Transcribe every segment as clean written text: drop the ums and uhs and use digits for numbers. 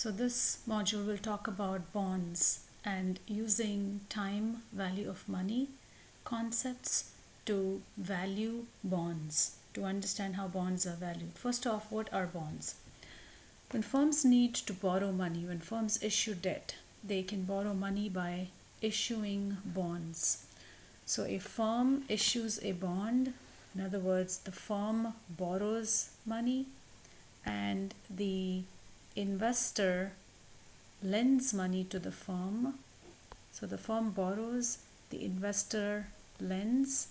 So this module will talk about bonds and using time value of money concepts to value bonds, to understand how bonds are valued. First off, what are bonds? When firms need to borrow money, when firms issue debt, they can borrow money by issuing bonds. So a firm issues a bond, in other words, the firm borrows money and the investor lends money to the firm. So the firm borrows, the investor lends,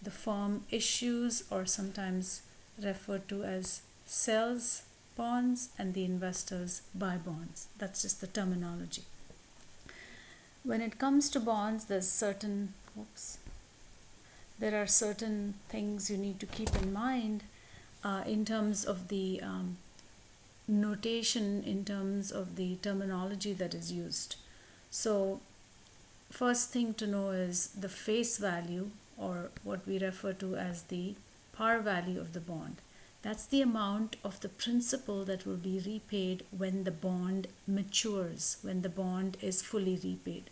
the firm issues, or sometimes referred to as sells bonds, and the investors buy bonds. That's just the terminology. When it comes to bonds, there are certain things you need to keep in mind in terms of the notation, in terms of the terminology that is used. So first thing to know is the face value, or what we refer to as the par value of the bond. That's the amount of the principal that will be repaid when the bond matures, when the bond is fully repaid.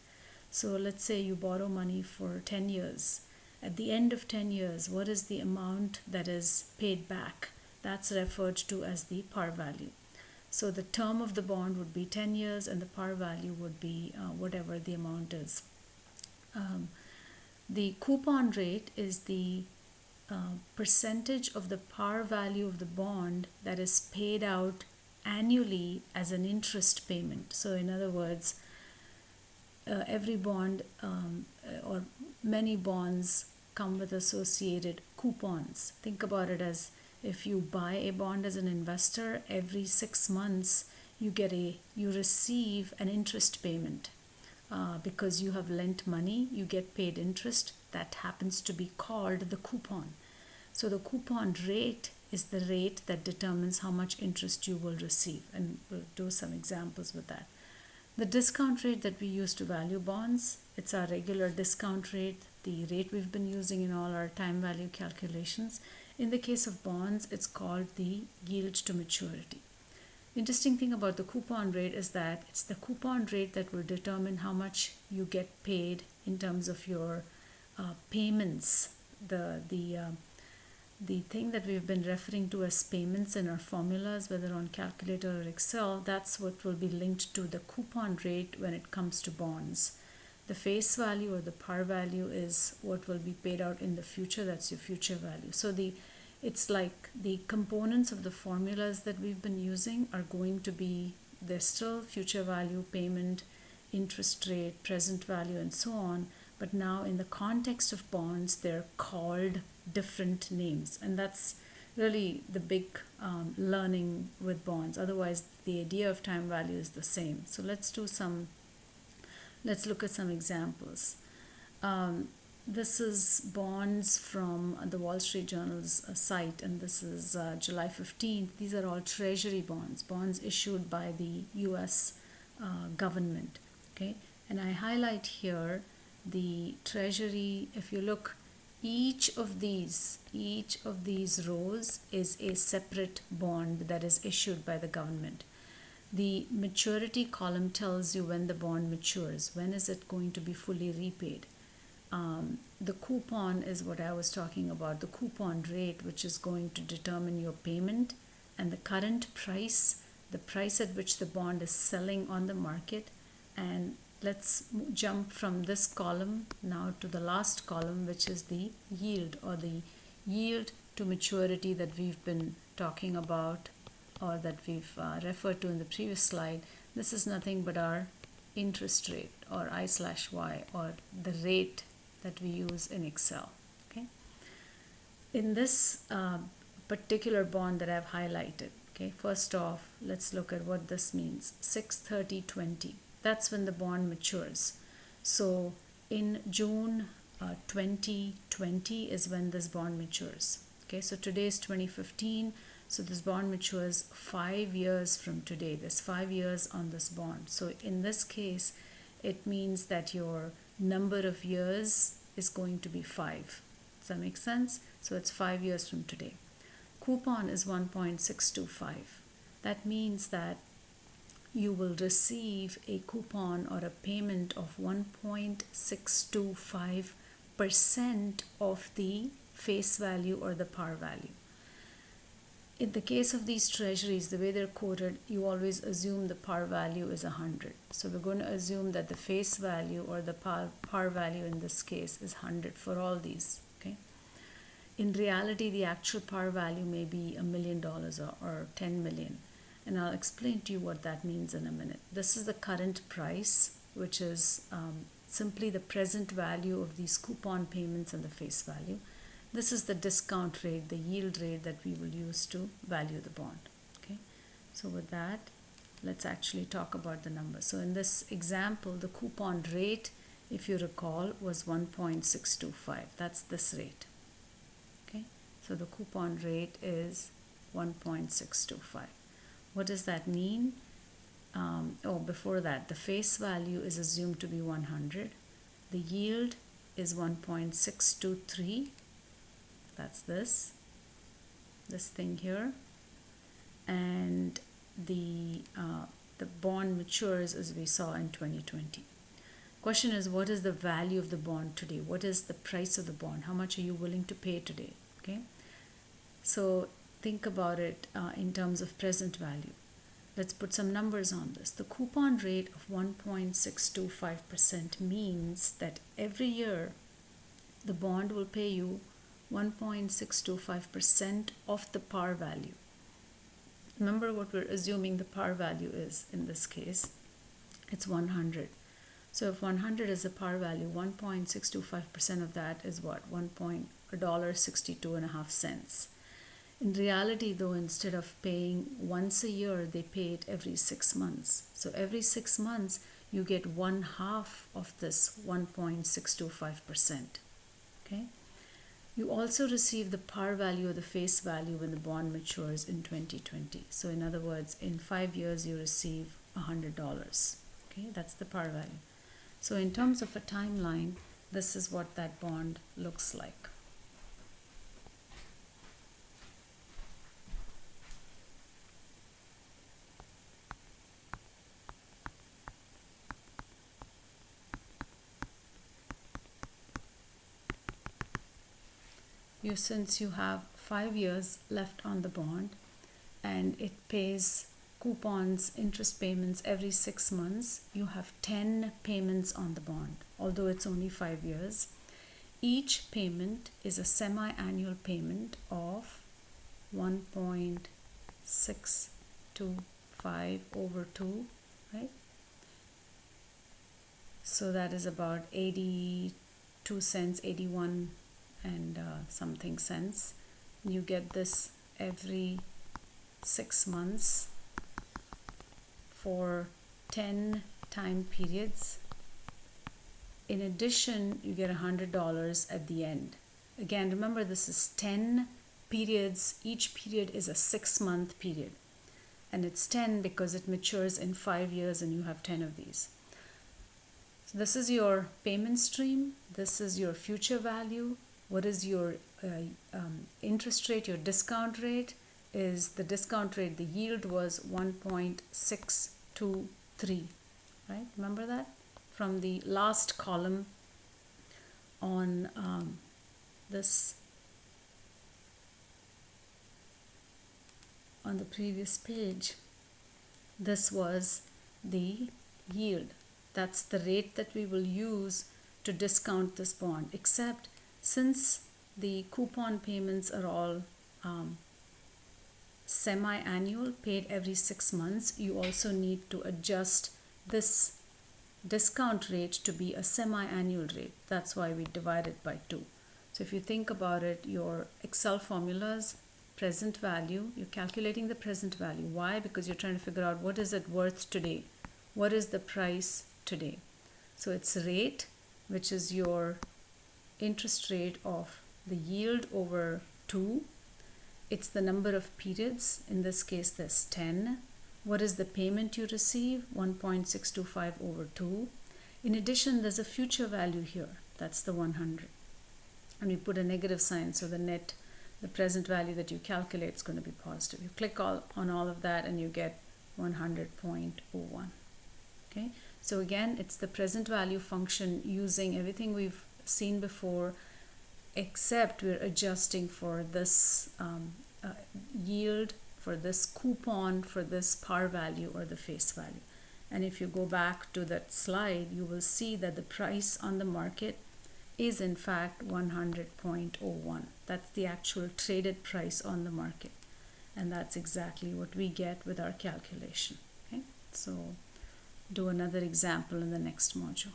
So let's say you borrow money for 10 years. At the end of 10 years, what is the amount that is paid back? That's referred to as the par value. So the term of the bond would be 10 years and the par value would be whatever the amount is. The coupon rate is the percentage of the par value of the bond that is paid out annually as an interest payment. So in other words, every bond or many bonds come with associated coupons. Think about it as if you buy a bond as an investor, every 6 months you receive an interest payment. Because you have lent money, you get paid interest. That happens to be called the coupon. So the coupon rate is the rate that determines how much interest you will receive, and we'll do some examples with that. The discount rate that we use to value bonds, it's our regular discount rate, the rate we've been using in all our time value calculations. In the case of bonds, it's called the yield to maturity. The interesting thing about the coupon rate is that it's the coupon rate that will determine how much you get paid in terms of your payments. The thing that we've been referring to as payments in our formulas, whether on calculator or Excel, that's what will be linked to the coupon rate when it comes to bonds. The face value or the par value is what will be paid out in the future. That's your future value. So it's like the components of the formulas that we've been using are going to be, they're still future value, payment, interest rate, present value, and so on. But now in the context of bonds, they're called different names. And that's really the big learning with bonds. Otherwise, the idea of time value is the same. So let's look at some examples. This is bonds from the Wall Street Journal's site, and this is July 15th. These are all treasury bonds issued by the US government. Okay, and I highlight here the treasury. If you look, each of these rows is a separate bond that is issued by the government. The maturity column tells you when the bond matures, when is it going to be fully repaid. The coupon is what I was talking about, the coupon rate, which is going to determine your payment, and the current price, the price at which the bond is selling on the market. And let's jump from this column now to the last column, which is the yield, or the yield to maturity that we've been talking about, or that we've referred to in the previous slide. This is nothing but our interest rate, or I/Y, or the rate that we use in Excel. Okay, in this particular bond that I've highlighted, okay, first off, let's look at what this means. 6/30/20, that's when the bond matures. So in June 2020 is when this bond matures. Okay, so today is 2015, so this bond matures 5 years from today. There's 5 years on this bond. So in this case, it means that your number of years is going to be 5. Does that make sense? So it's 5 years from today. Coupon is 1.625. That means that you will receive a coupon or a payment of 1.625% of the face value or the par value. In the case of these treasuries, the way they're quoted, you always assume the par value is 100. So we're going to assume that the face value or the par value in this case is 100 for all these. Okay. In reality, the actual par value may be $1 million or 10 million. And I'll explain to you what that means in a minute. This is the current price, which is simply the present value of these coupon payments and the face value. This is the discount rate, the yield rate that we will use to value the bond. Okay. So with that, let's actually talk about the numbers. So in this example, the coupon rate, if you recall, was 1.625. That's this rate. Okay. So the coupon rate is 1.625. What does that mean? Before that, the face value is assumed to be 100. The yield is 1.623. That's this thing here. And the bond matures, as we saw, in 2020. Question is, what is the value of the bond today? What is the price of the bond? How much are you willing to pay today? Okay. So think about it in terms of present value. Let's put some numbers on this. The coupon rate of 1.625% means that every year the bond will pay you 1.625% of the par value. Remember what we're assuming the par value is in this case. It's 100. So if 100 is the par value, 1.625% of that is what? $1.62.5. In reality, though, instead of paying once a year, they pay it every 6 months. So every 6 months, you get 1/2 of this 1.625%. Okay. You also receive the par value or the face value when the bond matures in 2020. So in other words, in 5 years, you receive $100. Okay, that's the par value. So in terms of a timeline, this is what that bond looks like. Since you have 5 years left on the bond and it pays coupons, interest payments every 6 months, you have 10 payments on the bond, although it's only 5 years. Each payment is a semi-annual payment of 1.625 over 2, right? So that is about 82 cents, 81 and something cents. You get this every 6 months for 10 time periods. In addition, you get $100 at the end. Again, remember, this is 10 periods. Each period is a 6-month period. And it's 10 because it matures in 5 years and you have 10 of these. So this is your payment stream. This is your future value. What is your interest rate, your discount rate? Is the discount rate, the yield was 1.623, right? Remember that? From the last column on on the previous page, this was the yield. That's the rate that we will use to discount this bond, except since the coupon payments are all semi-annual, paid every 6 months, you also need to adjust this discount rate to be a semi-annual rate. That's why we divide it by 2. So if you think about it, your Excel formulas, present value, you're calculating the present value. Why? Because you're trying to figure out what is it worth today. What is the price today? So it's rate, which is your interest rate of the yield over 2. It's the number of periods. In this case, there's 10. What is the payment you receive? 1.625 over 2. In addition, there's a future value here. That's the 100. And we put a negative sign, so the present value that you calculate is going to be positive. You click on all of that and you get 100.01. Okay, so again, it's the present value function using everything we've seen before, except we're adjusting for this yield, for this coupon, for this par value or the face value. And if you go back to that slide, you will see that the price on the market is in fact 100.01. That's the actual traded price on the market. And that's exactly what we get with our calculation. Okay, so do another example in the next module.